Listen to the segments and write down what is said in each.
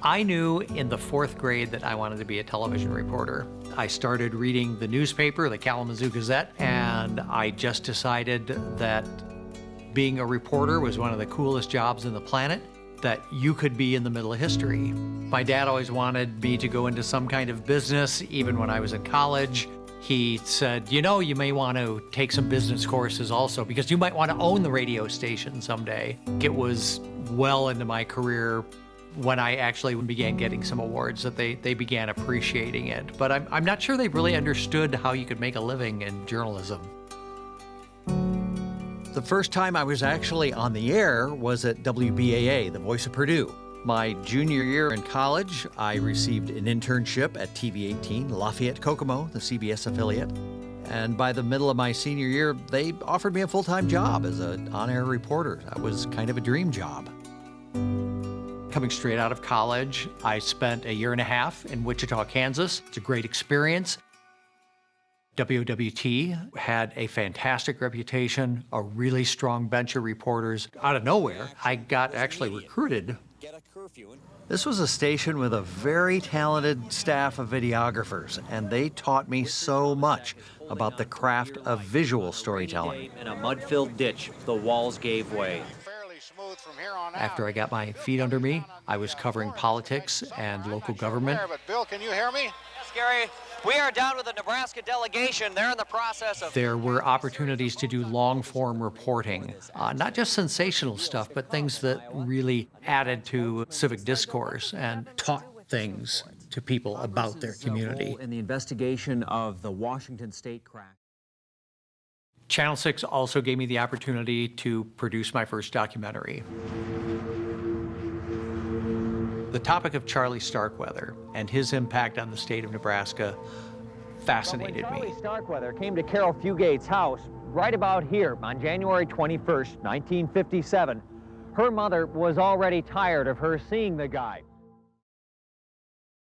I knew in the 4th grade that I wanted to be a television reporter. I started reading the newspaper, the Kalamazoo Gazette, and I just decided that being a reporter was one of the coolest jobs on the planet, that you could be in the middle of history. My dad always wanted me to go into some kind of business, even when I was in college. He said, you know, you may want to take some business courses also, because you might want to own the radio station someday. It was well into my career when I actually began getting some awards that they began appreciating it. But I'm not sure they really understood how you could make a living in journalism. The first time I was actually on the air was at WBAA, the Voice of Purdue. My junior year in college, I received an internship at TV18, Lafayette Kokomo, the CBS affiliate. And by the middle of my senior year, they offered me a full-time job as an on-air reporter. That was kind of a dream job. Coming straight out of college, I spent a year and a half in Wichita, Kansas. It's a great experience. WOWT had a fantastic reputation, a really strong bench of reporters. Out of nowhere, I got actually recruited. This was a station with a very talented staff of videographers, and they taught me so much about the craft of visual storytelling. In a mud-filled ditch, the walls gave way. After I got my feet under me, I was covering politics and local government. But Bill, can you hear me? Yes, Gary. We are down with the Nebraska delegation. They're in the process of... There were opportunities to do long-form reporting, not just sensational stuff, but things that really added to civic discourse and taught things to people about their community. In the investigation of the Washington State crack. Channel 6 also gave me the opportunity to produce my first documentary. The topic of Charlie Starkweather and his impact on the state of Nebraska fascinated me. Charlie Starkweather came to Carol Fugate's house right about here on January 21st, 1957. Her mother was already tired of her seeing the guy.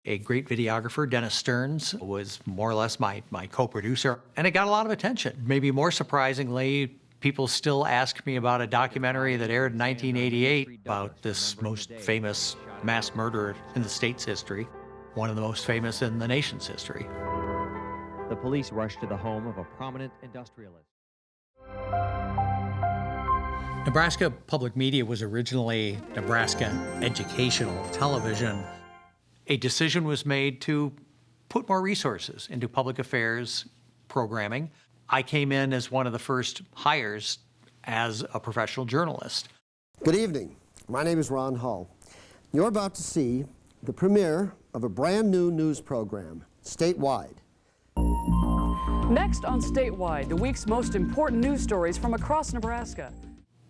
A great videographer, Dennis Stearns, was more or less my co-producer, and it got a lot of attention. Maybe more surprisingly, people still ask me about a documentary that aired in 1988 about this most famous mass murderer in the state's history, one of the most famous in the nation's history. The police rushed to the home of a prominent industrialist. Nebraska Public Media was originally Nebraska Educational Television. A decision was made to put more resources into public affairs programming. I came in as one of the first hires as a professional journalist. Good evening. My name is Ron Hull. You're about to see the premiere of a brand new news program, Statewide. Next on Statewide, the week's most important news stories from across Nebraska.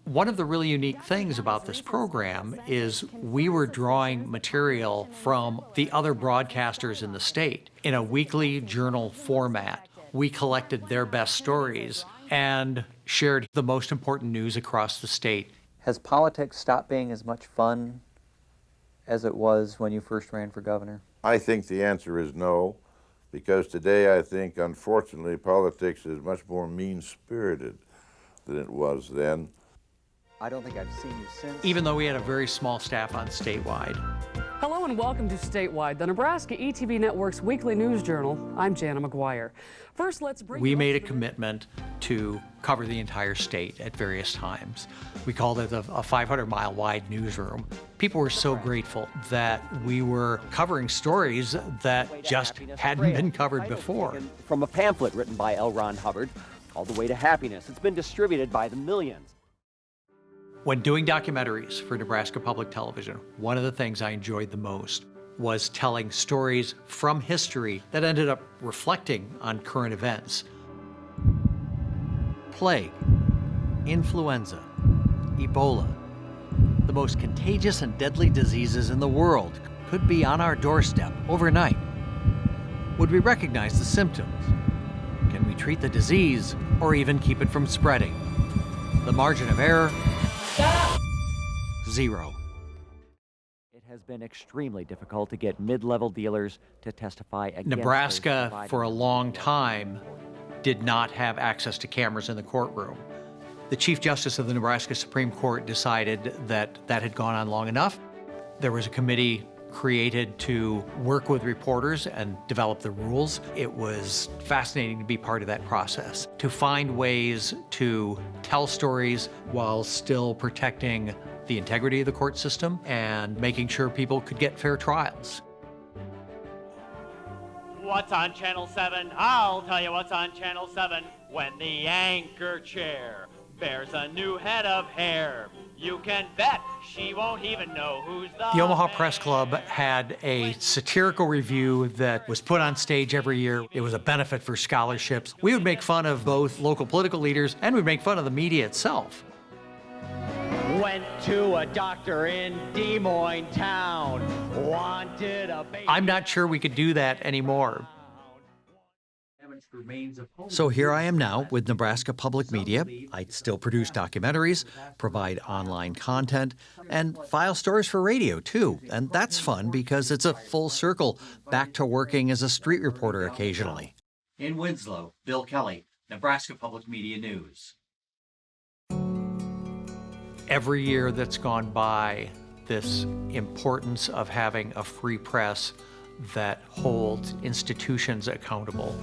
One of the really unique things about this program is we were drawing material from the other broadcasters in the state. In a weekly journal format, we collected their best stories and shared the most important news across the state. Has politics stopped being as much fun as it was when you first ran for governor? I think the answer is no, because today I think, unfortunately, politics is much more mean-spirited than it was then. I don't think I've seen you since. Even though we had a very small staff on Statewide. Hello and welcome to Statewide, the Nebraska ETV Network's weekly news journal. I'm Jana McGuire. First, let's bring We made a commitment to cover the entire state at various times. We called it a 500-mile wide newsroom. People were so grateful that we were covering stories that just hadn't been covered before. From a pamphlet written by L. Ron Hubbard, all the way to happiness. It's been distributed by the millions. When doing documentaries for Nebraska Public Television, one of the things I enjoyed the most was telling stories from history that ended up reflecting on current events. Plague, influenza, Ebola, the most contagious and deadly diseases in the world could be on our doorstep overnight. Would we recognize the symptoms? Can we treat the disease or even keep it from spreading? The margin of error? Zero. It has been extremely difficult to get mid-level dealers to testify against Nebraska, for a long time, did not have access to cameras in the courtroom. The Chief Justice of the Nebraska Supreme Court decided that that had gone on long enough. There was a committee created to work with reporters and develop the rules. It was fascinating to be part of that process, to find ways to tell stories while still protecting the integrity of the court system and making sure people could get fair trials. What's on Channel 7? I'll tell you what's on Channel 7. When the anchor chair bears a new head of hair, you can bet she won't even know who's The Omaha Press Club had a satirical review that was put on stage every year. It was a benefit for scholarships. We would make fun of both local political leaders and we'd make fun of the media itself. Went to a doctor in Des Moines town, wanted a baby. I'm not sure we could do that anymore. So here I am now with Nebraska Public Media. I still produce documentaries, provide online content, and file stories for radio too. And that's fun because it's a full circle back to working as a street reporter occasionally. In Winslow, Bill Kelly, Nebraska Public Media News. Every year that's gone by, this importance of having a free press that holds institutions accountable,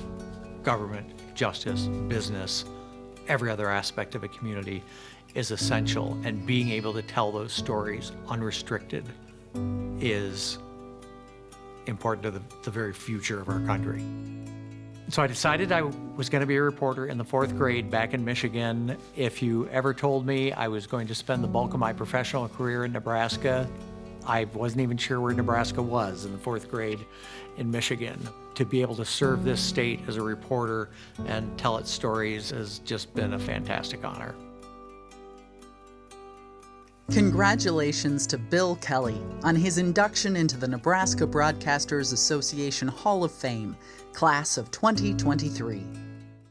government, justice, business, every other aspect of a community is essential, and being able to tell those stories unrestricted is important to the very future of our country. So I decided I was going to be a reporter in the 4th grade back in Michigan. If you ever told me I was going to spend the bulk of my professional career in Nebraska, I wasn't even sure where Nebraska was in the 4th grade in Michigan. To be able to serve this state as a reporter and tell its stories has just been a fantastic honor. Congratulations to Bill Kelly on his induction into the Nebraska Broadcasters Association Hall of Fame, class of 2023.